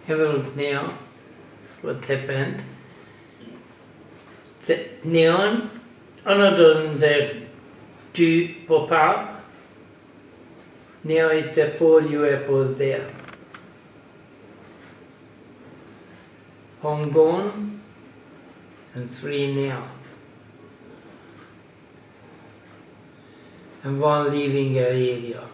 Have a look now what happened. The neon, another one the two pop up. Now it's a 4 UFOs there. Hong Kong and 3 now. And 1 leaving our area.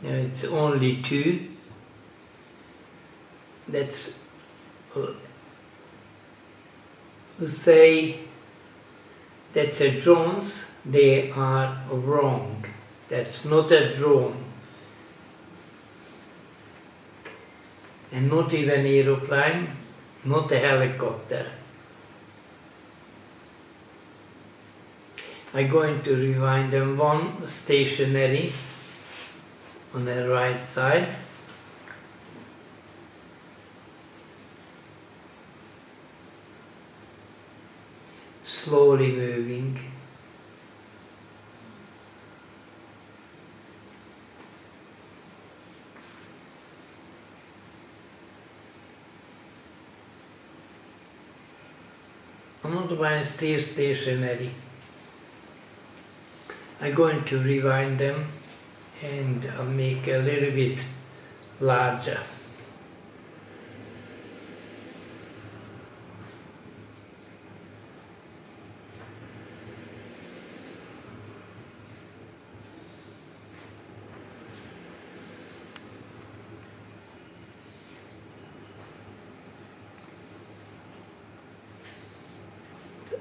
Now it's only 2. That's who say that's a drones, they are wrong. That's not a drone. And not even aeroplane, not a helicopter. I'm going to rewind them. 1 stationary on the right side. Slowly moving. Another one is still stationary. I'm going to rewind them and I'll make a little bit larger.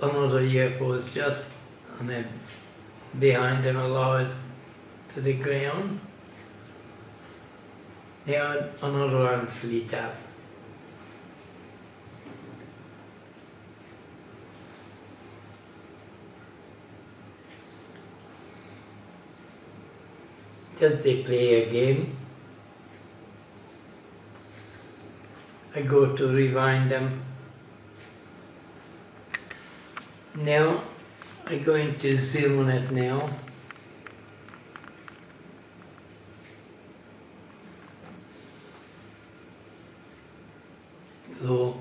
Another UFO is just behind them, allows to the ground. Now another one's lit up. Just they play a game. I go to rewind them. Now I'm going to zoom on it now. So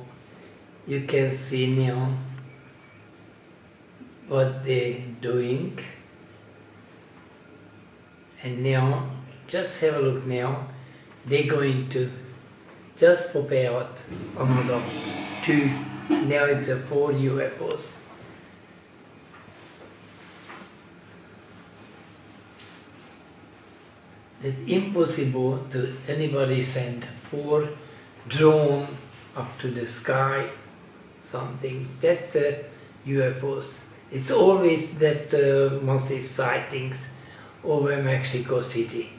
you can see now what they're doing. And now, just have a look now. They're going to just pop out another 2. Now it's a 4 UFOs. It's impossible to anybody send 4 drone up to the sky, something. That's UFOs. It's always that massive sightings over Mexico City.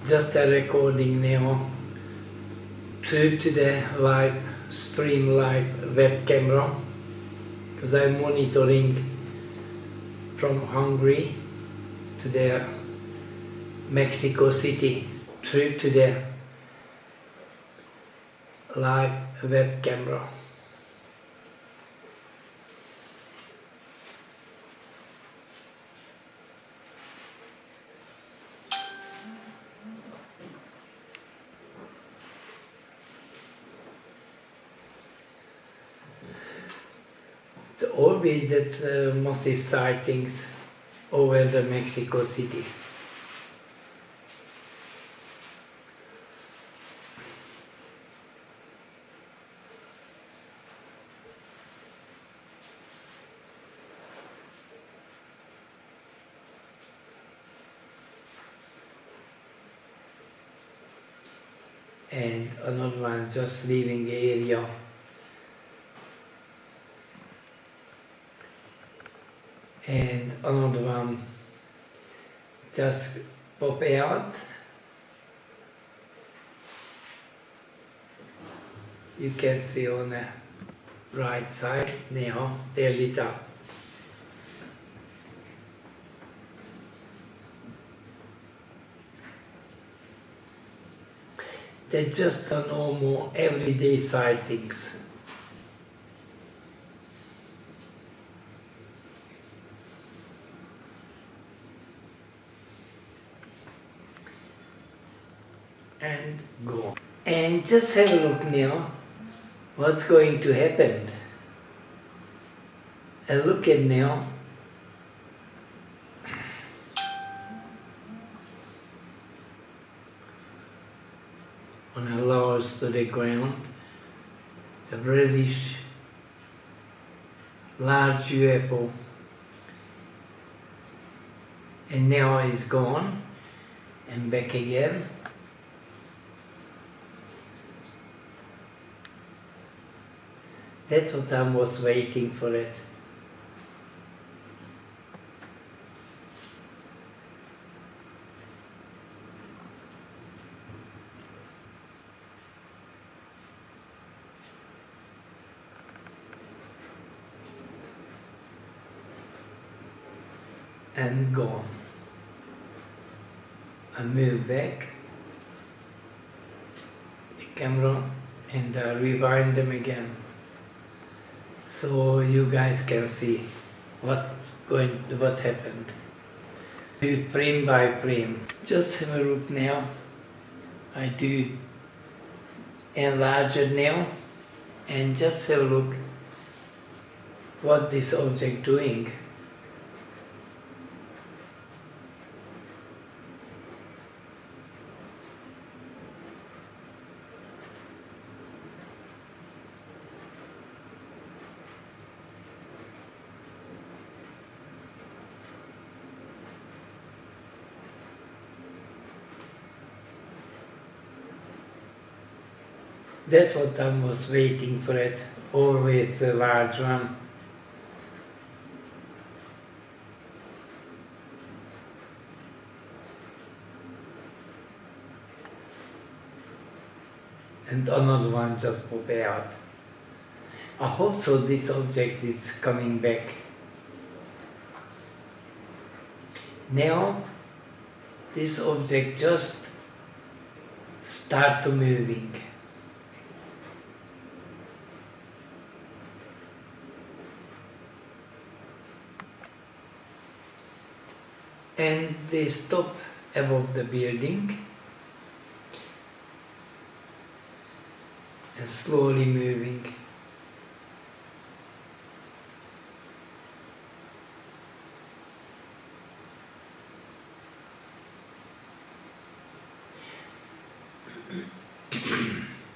Just a recording now through to the live stream web camera, because I'm monitoring from Hungary to the Mexico City through to the live web camera. It's always that massive sightings over the Mexico City. And another one just leaving the area. And another one just pop out. You can see on the right side now they're lit up. They're just a normal everyday sightings. And go. And just have a look now what's going to happen. And look at now. When I lowers to the ground, the reddish large UFO, and now it's gone and back again. That's what I was waiting for it. And gone. I move back the camera and rewind them again, so you guys can see what happened. Do frame by frame. Just have a look now. I do enlarge it now, and just have a look what this object doing. That's what I was waiting for it, always a large one. And another one just pop out. I hope so this object is coming back. Now this object just start moving. And they stop above the building and slowly moving.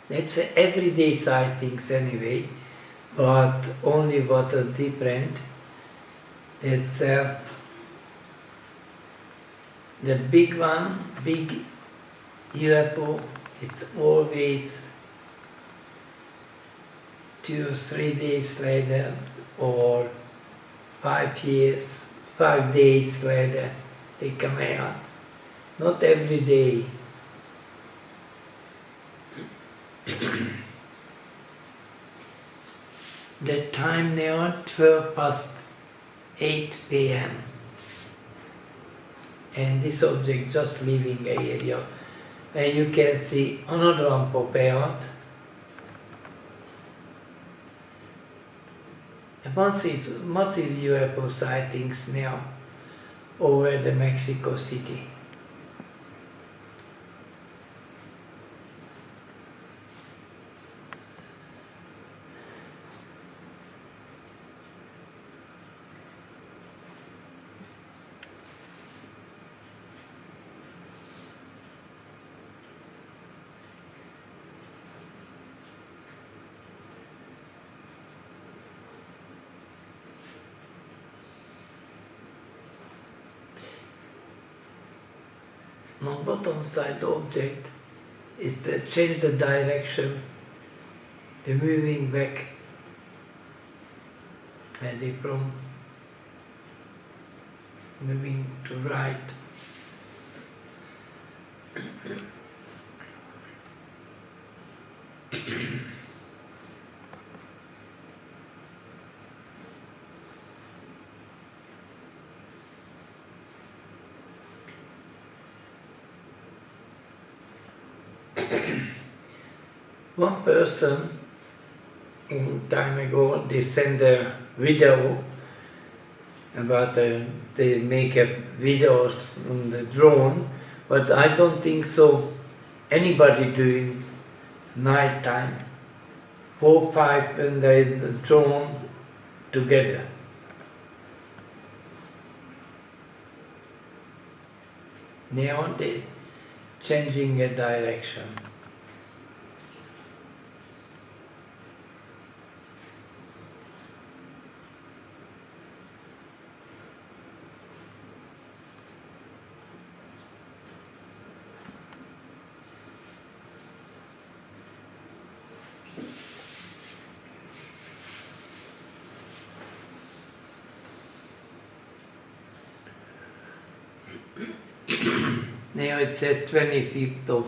That's everyday sightings anyway, but only what are different. It's the big one, big UFO, it's always 2 or 3 days later, or 5 days later they come out. Not every day. The time now 8 p.m. and this object just leaving the area, and you can see another one pop out. A massive UFO sightings now over the Mexico City. On bottom side object is to change the direction, the moving back, and they from moving to right. One person, a long time ago, they sent a video about they make a videos on the drone, but I don't think so anybody doing night time, 4, 5 and the drone together. Now they changing a direction. Now it's the 25th of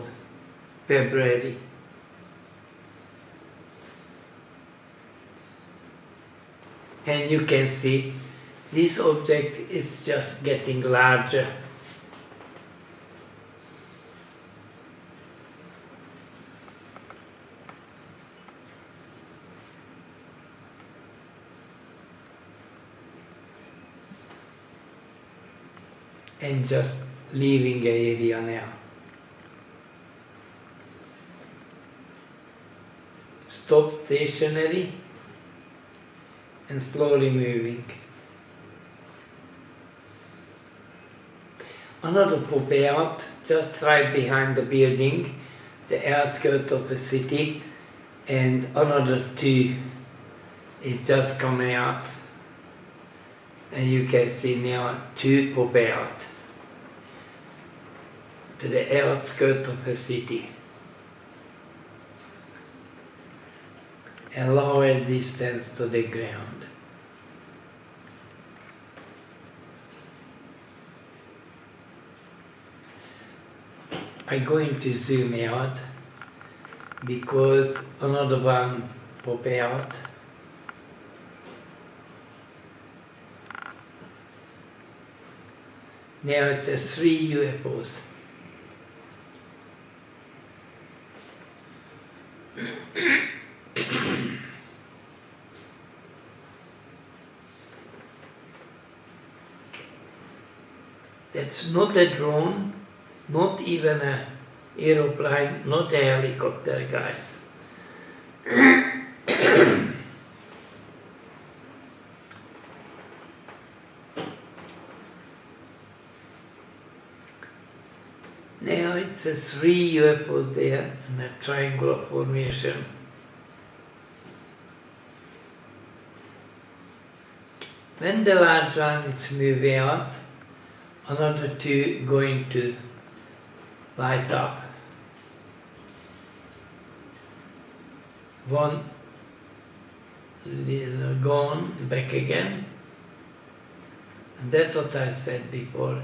February. And you can see this object is just getting larger. And just leaving the area now. Stop stationary and slowly moving. Another pop out just right behind the building, the outskirts of the city, and another 2 is just coming out. And you can see now 2 pop out to the outskirts of the city. A lower distance to the ground. I'm going to zoom out because another one pop out. Now it's 3 UFOs. It's not a drone, not even an aeroplane, not a helicopter, guys. Now it's a 3 UFOs there in a triangular formation. When the large one is moving out, another 2 going to light up. One little gone, back again. And that's what I said before.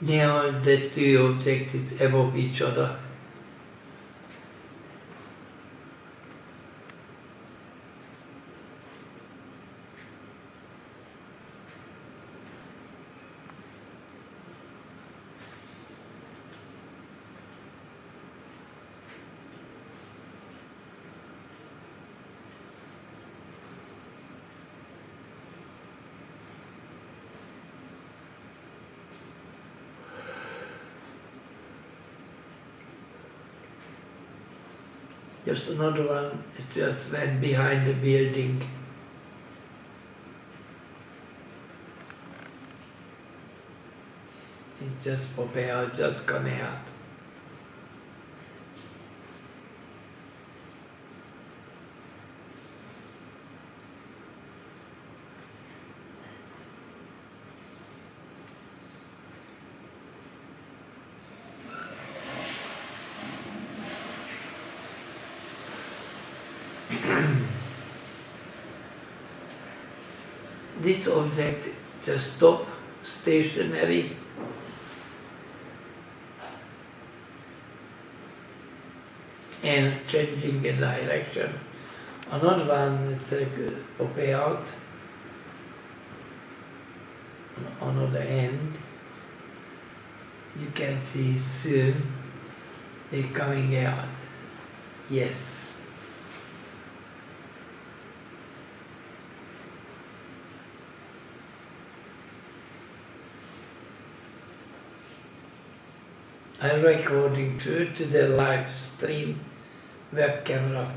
Now the 2 objects is above each other. Just another one, it just went behind the building. It just popped out, just coming out. this object just stop stationary. And changing the direction. Another one, it's pop out on the end. You can see soon they're coming out. Yes. I'm recording through to the live stream web camera.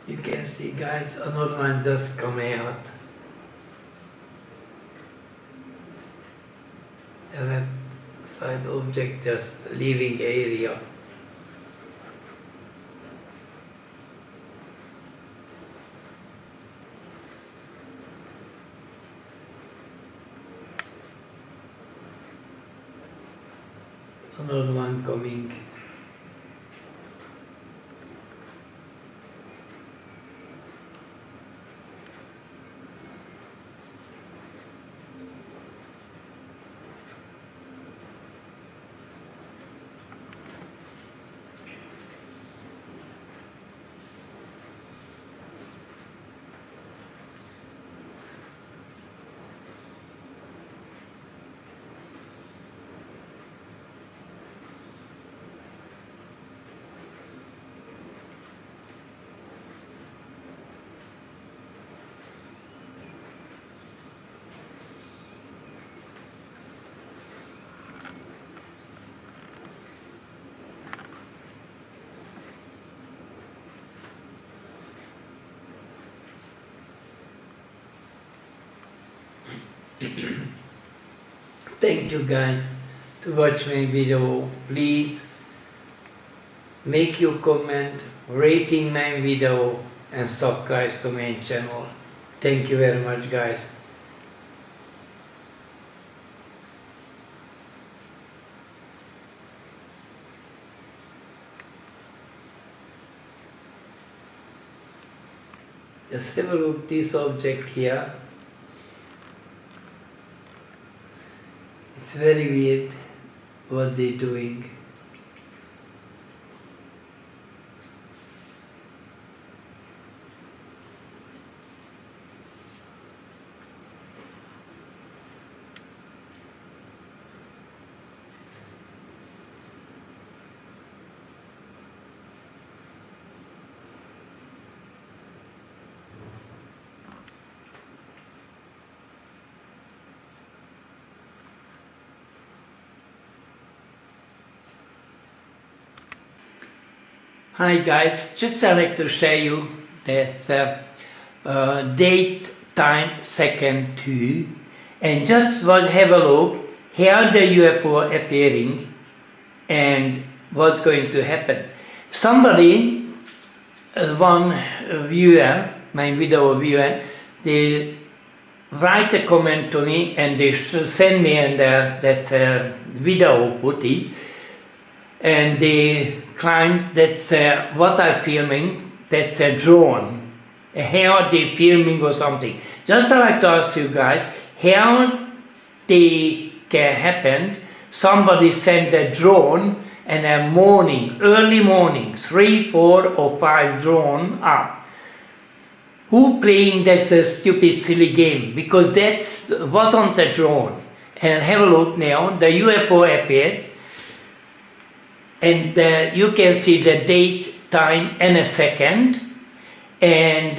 You can see, guys, another one just coming out. The left side object just leaving area. Another one coming. Thank you guys to watch my video. Please make your comment, rating my video and subscribe to my channel. Thank you very much, guys. Just have a look at this object here. It's very weird what they're doing. Hi guys, just I'd like to show you that date, time, second too, and just have a look how the UFO appearing and what's going to happen. Somebody, one viewer, my video viewer, they write a comment to me and they send me that video footage, and they claim that's what I'm filming, that's a drone, how they filming or something. Just I'd like to ask you guys, how they can happen, somebody send a drone and a morning, early morning, 3, 4 or 5 drone up. Who playing that stupid silly game? Because that wasn't a drone. And have a look now, the UFO appeared, and you can see the date, time and a second, and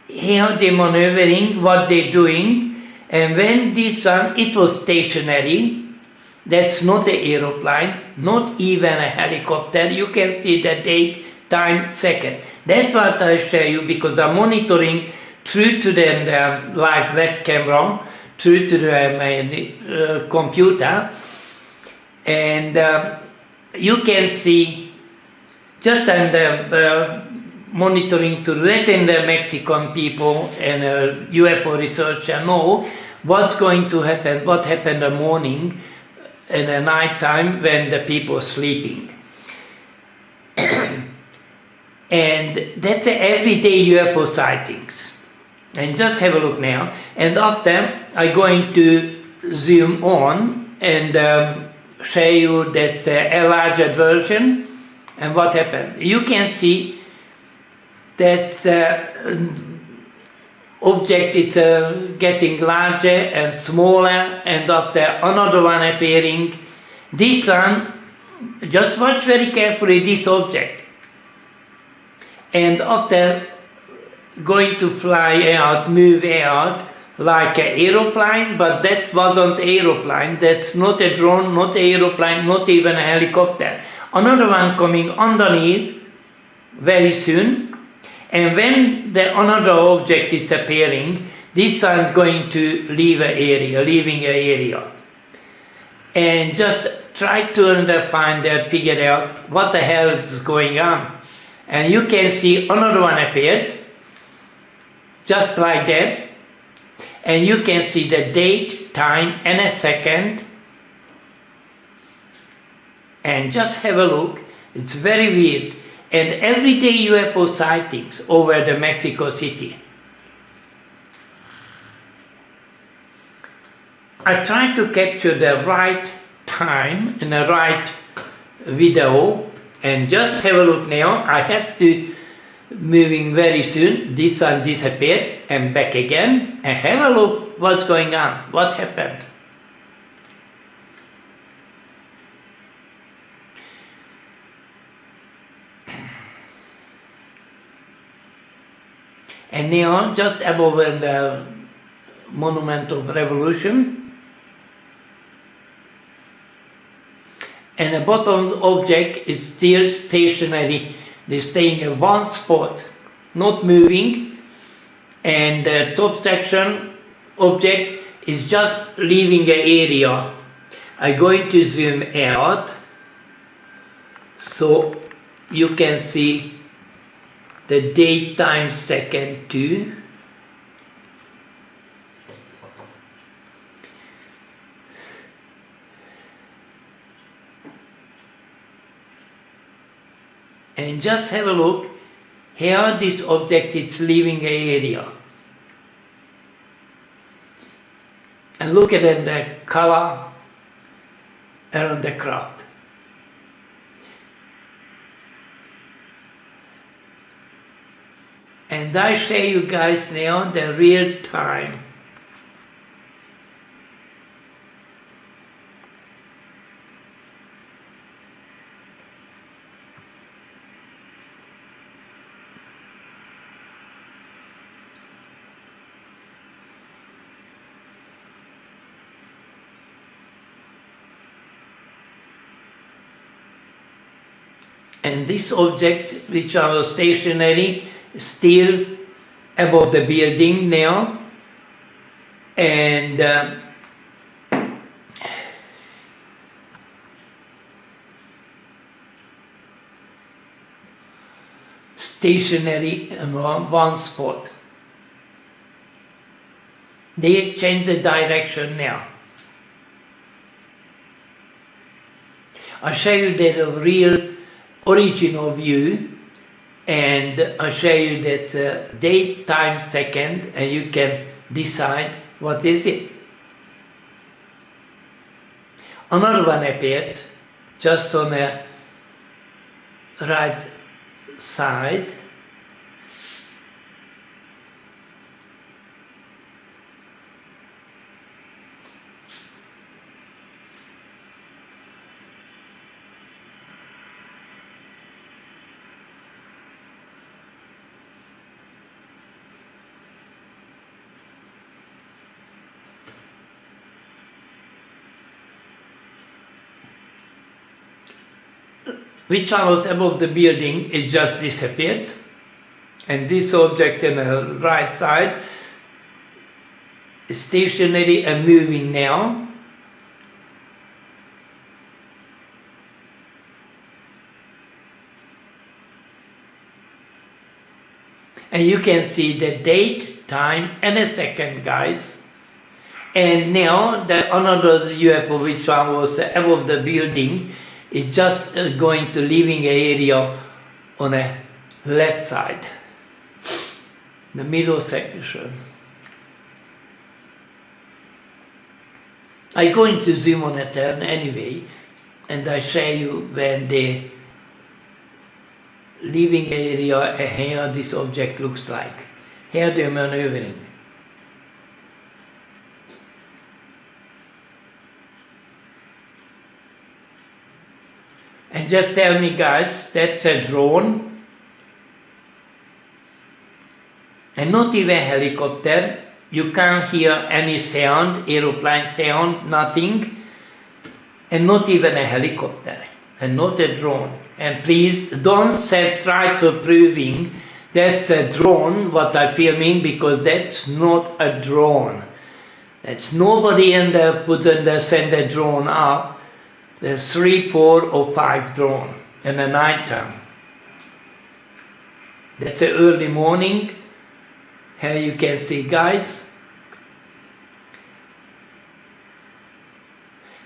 how they're maneuvering, what they're doing. And when this one, it was stationary, that's not an aeroplane, not even a helicopter. You can see the date, time, second. That's what I show you because I'm monitoring through to the live web camera, through to the computer, and you can see just monitoring to letting the Mexican people and UFO researcher know what's going to happen, what happened in the morning and the night time when the people are sleeping. And that's everyday UFO sightings. And just have a look now. And after I'm going to zoom on and show you that a larger version and what happened. You can see that object is getting larger and smaller, and after another one appearing. This one, just watch very carefully this object. And after going to fly out, move out like an aeroplane, but that wasn't aeroplane, that's not a drone, not an aeroplane, not even a helicopter. Another one coming underneath very soon, and when the another object is appearing, this one is going to leaving an area. And just try to find out, figure out what the hell is going on. And you can see another one appeared, just like that. And you can see the date, time, and a second. And just have a look. It's very weird. And everyday UFO sightings over the Mexico City. I tried to capture the right time and the right video, and just have a look now. I have to moving very soon. This one disappeared and back again, and have a look what's going on, what happened. And now just above the Monument of Revolution, and the bottom object is still stationary. They're staying in one spot, not moving, and the top section object is just leaving the area. I'm going to zoom out so you can see the date, time, second too. And just have a look, here this object is leaving an area. And look at the color around the craft. And I show you guys now the real time. And this object, which are stationary, still above the building now, and stationary in one spot. They change the direction now. I'll show you the real original view, and I'll show you that date, time, second, and you can decide what is it. Another one appeared just on the right side. which was above the building, it just disappeared. And this object on the right side is stationary and moving now. And you can see the date, time, and a second, guys. And now the another UFO, which one was above the building, is just going to living area on the left side, the middle section. I'm going to zoom on it anyway, and I show you when the living area and here this object looks like. Here they're maneuvering. And just tell me, guys, that's a drone and not even a helicopter. You can't hear any sound, aeroplane sound, nothing, and not even a helicopter and not a drone. And please don't try to proving that's a drone what I'm filming, because that's not a drone. That's nobody in there send a drone up. There's 3, 4 or 5 drone in the night time. That's the early morning. Here you can see, guys.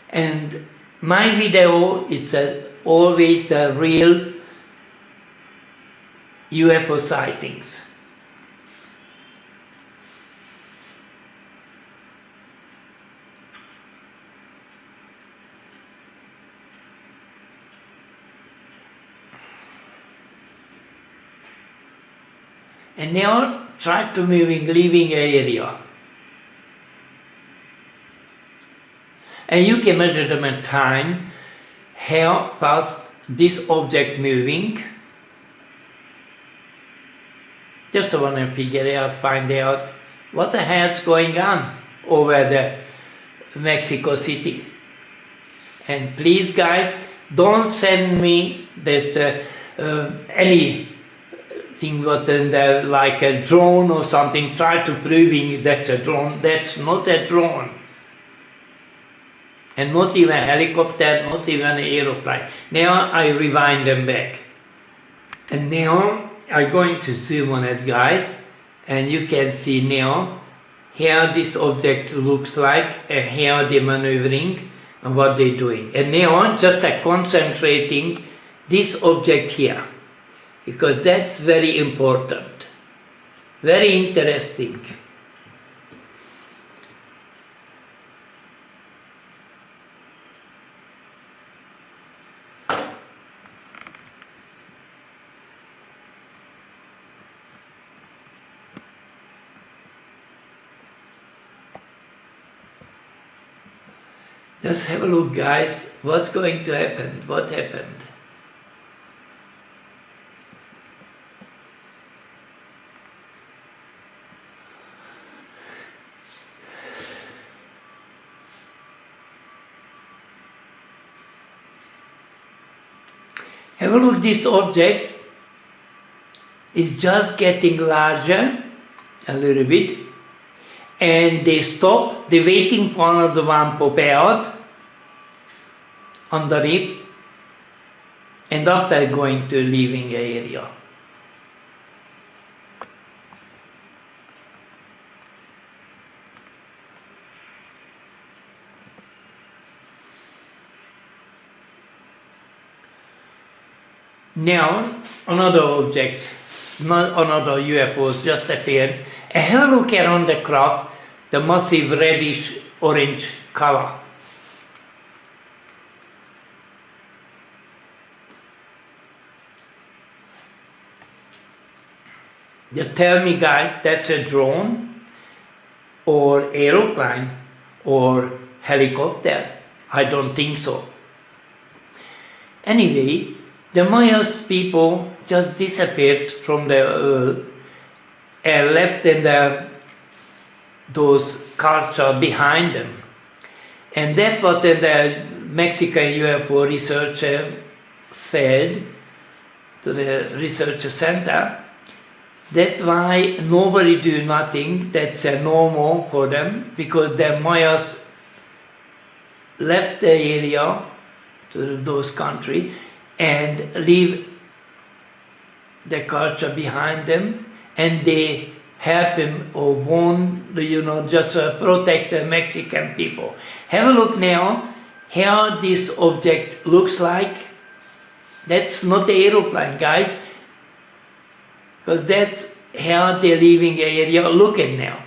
And my video is always the real UFO sightings. And now try to leaving area. And you can measure them in time, how fast this object moving. Just want to figure out, find out what the hell's going on over the Mexico City. And please, guys, don't send me that anything what in there like a drone or something. Try to proving that's a drone. That's not a drone. And not even a helicopter, not even an aeroplane. Now I rewind them back. And now I'm going to zoom on it, guys. And you can see now how this object looks like, and how they're maneuvering and what they're doing. And now just concentrating this object here, because that's very important, very interesting. Just have a look, guys, what's going to happen, what happened. Have a look, this object is just getting larger a little bit, and they stop, they're waiting for another one pop out on the rib, and after going to living area. Now, another object, another UFO just appeared. And have a look around the craft, the massive reddish orange color. Just tell me, guys, that's a drone or aeroplane or helicopter? I don't think so. Anyway, the Mayas people just disappeared from the earth and left in those culture behind them. And that's what the Mexican UFO Researcher said to the research center, that's why nobody do nothing, that's normal for them, because the Mayas left the area to those countries and leave the culture behind them, and they help him or want, just protect the Mexican people. Have a look now how this object looks like. That's not the aeroplane, guys, because that's how they're leaving the area. Looking now.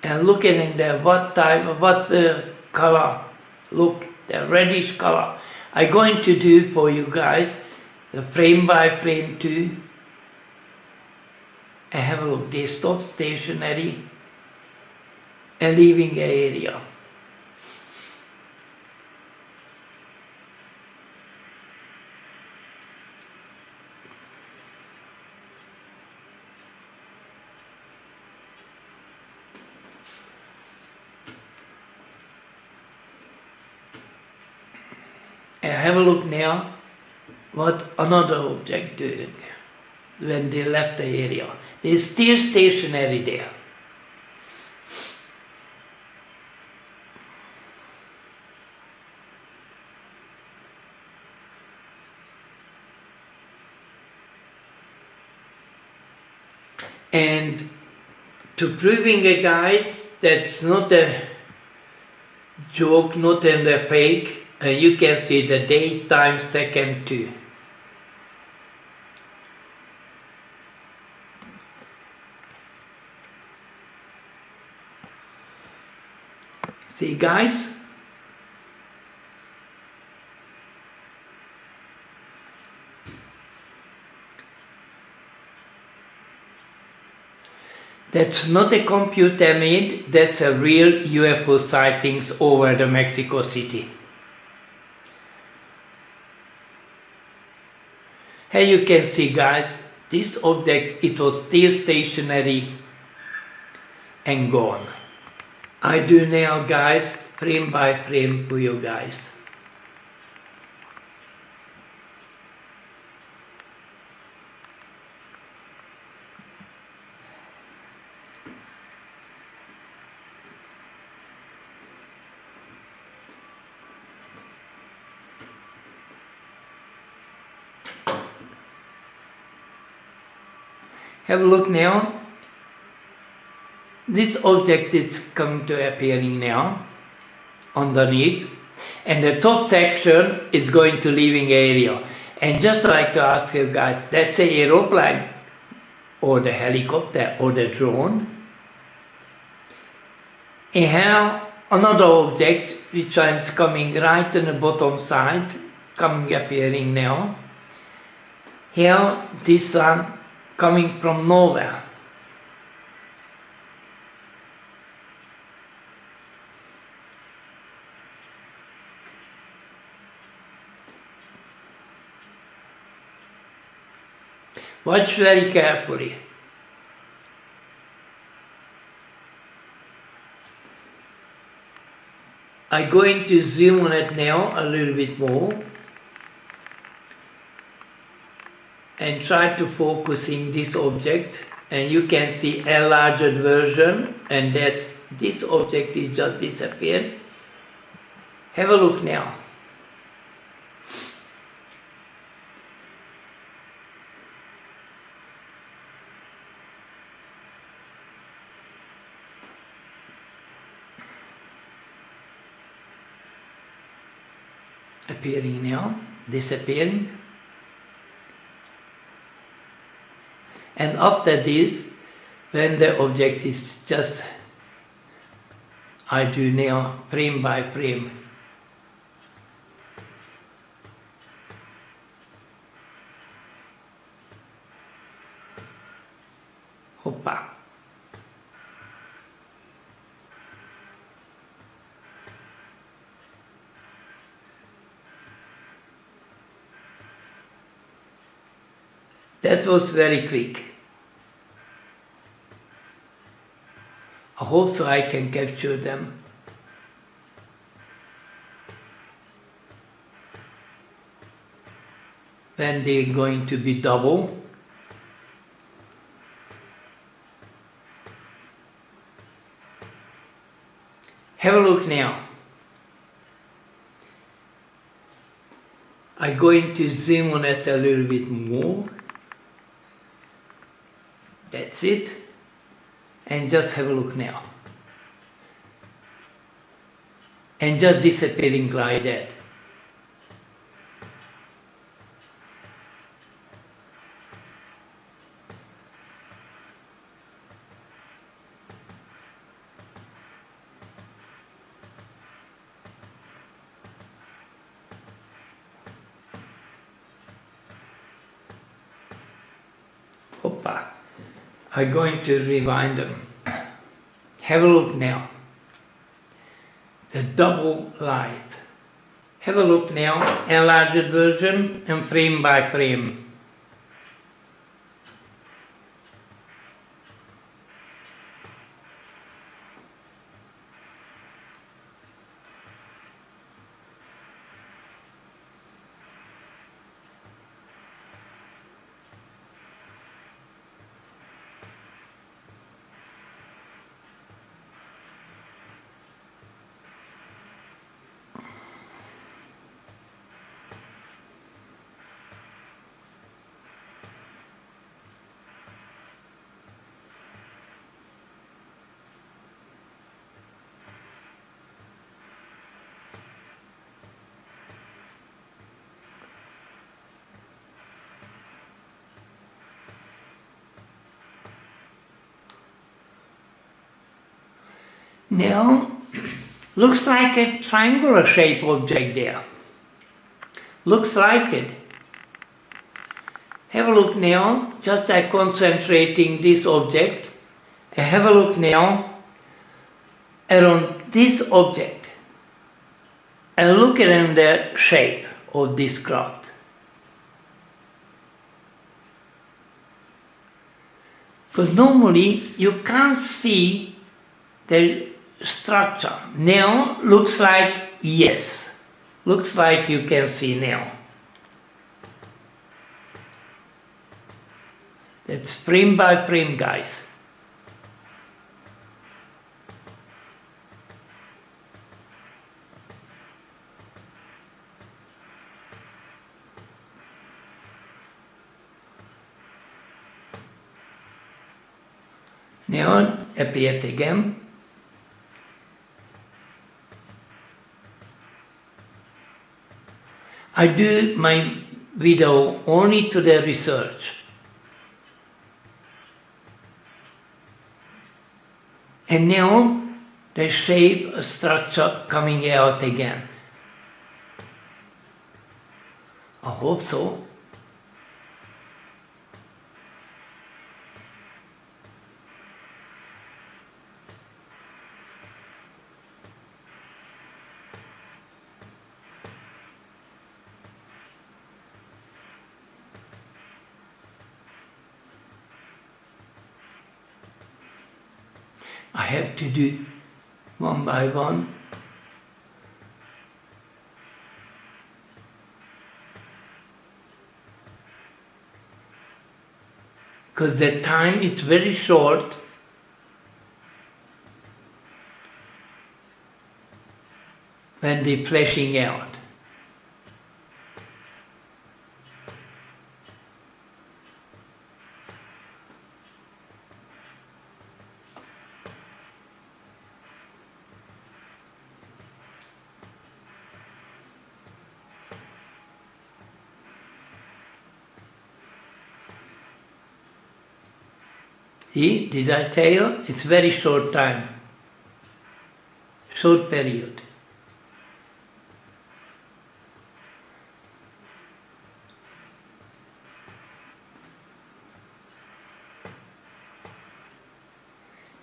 And looking in there, what's the color? Look, the reddish color. I'm going to do for you guys the frame by frame too. And have a look. They stop stationary and leaving the area. And have a look now what another object doing when they left the area. They're still stationary there. And to proving it, guys, that's not a joke, not in the fake. You can see the date, time, second too. See, guys? That's not a computer made, that's a real UFO sightings over the Mexico City. Here you can see, guys, this object, it was still stationary and gone. I do now, guys, frame by frame for you guys. Have a look now. This object is coming to appearing now underneath, and the top section is going to leaving area. And just like to ask you guys, that's an aeroplane or the helicopter or the drone. And how another object which is coming right on the bottom side, coming appearing now. Here this one coming from nowhere. Watch very carefully. I'm going to zoom on it now a little bit more and try to focus in this object, and you can see a larger version, and that's this object is just disappeared. Have a look now. Appearing now, disappearing. And after this, when the object is just, I do now frame by frame. Hoppa. That was very quick. I hope so I can capture them. when they're going to be double. Have a look now. I'm going to zoom on it a little bit more. That's it. And just have a look now. And just disappearing like that. Hoppa. I'm going to rewind them. Have a look now. The double light. Have a look now, enlarged version and frame by frame. Now, looks like a triangular shaped object there. Looks like it. Have a look now, just concentrating this object. And have a look now around this object. And look at the shape of this craft. Because normally you can't see the structure. Now looks like yes. Looks like you can see now. That's frame by frame, guys. Now appeared again. I do my video only to the research. And now the shape structure coming out again. I hope so. I have to do one by one. Because the time is very short. When they're flashing out. See, did I tell you? It's very short time, short period.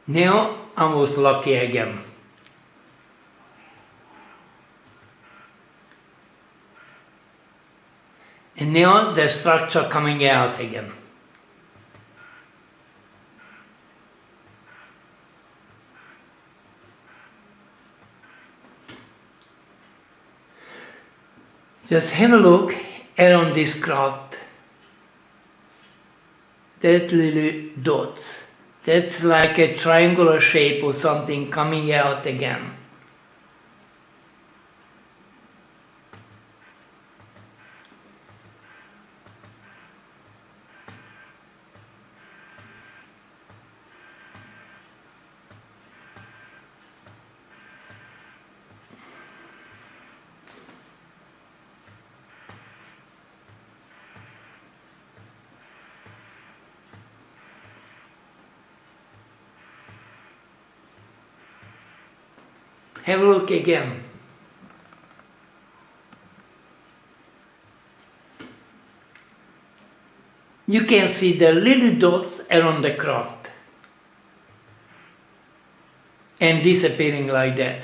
Now I was lucky again. And now the structure coming out again. Just have a look around this craft. that little dots. That's like a triangular shape or something coming out again. Have a look again. You can see the little dots around the craft and disappearing like that.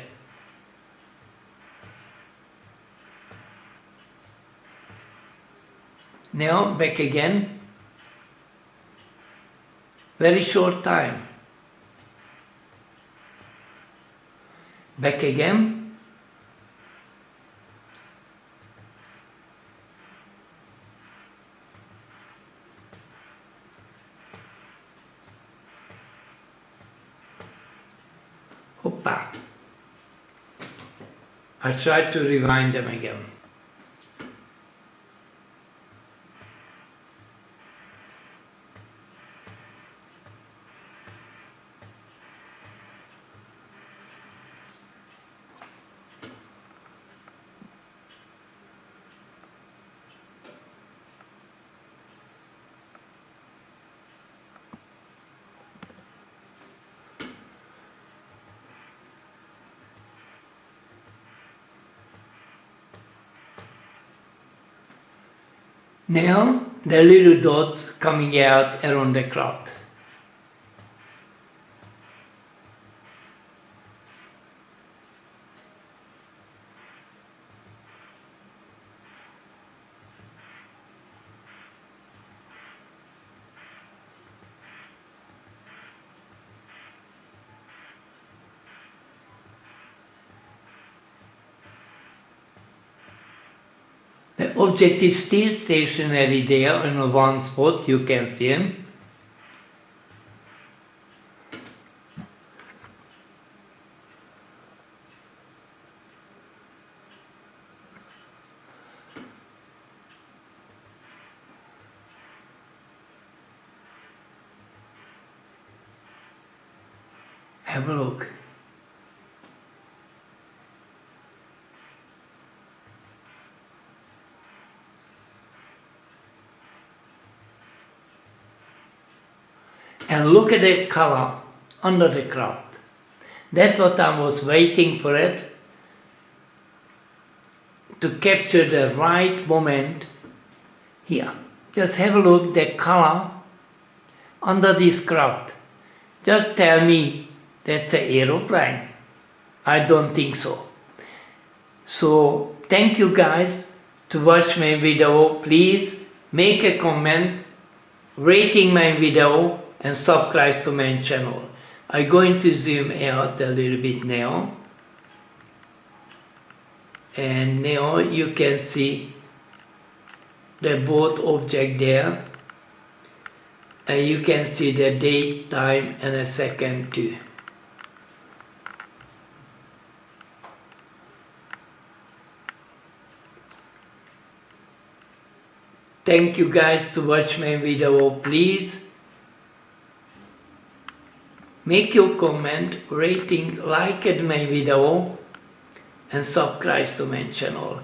Now back again. Very short time. Back again. Hoppa. I tried to rewind them again. Now the little dots coming out around the craft. The object is still stationary there in one spot, you can see him. Have a look. And look at the color under the craft. That's what I was waiting for it, to capture the right moment here. Just have a look the color under this craft. Just tell me that's an aeroplane. I don't think so. So thank you guys to watch my video. Please make a comment, rating my video, and subscribe to my channel. I'm going to zoom out a little bit now. And now you can see the both object there. And you can see the date, time, and a second too. Thank you guys to watch my video. Please make your comment, rating, like my video, and subscribe to my channel.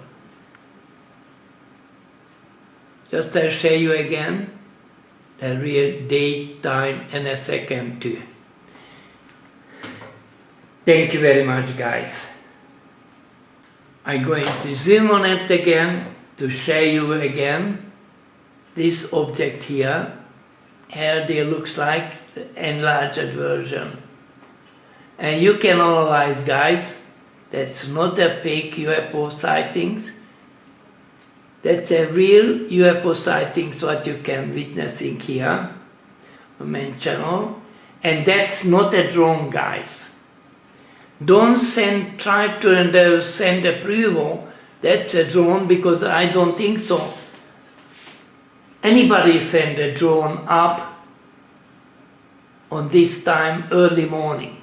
Just I'll show you again the real date, time, and a second too. Thank you very much guys. I'm going to zoom on it again to show you again this object here. Here they looks like the enlarged version. And you can analyze guys, that's not a fake UFO sightings. That's a real UFO sightings what you can witnessing here on my channel. And that's not a drone guys. Don't try to send approval that's a drone, because I don't think so. Anybody send a drone up on this time early morning.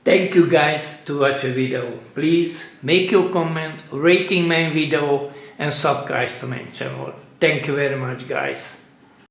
Thank you guys to watch the video. Please make your comment, rating my video and subscribe to my channel. Thank you very much guys.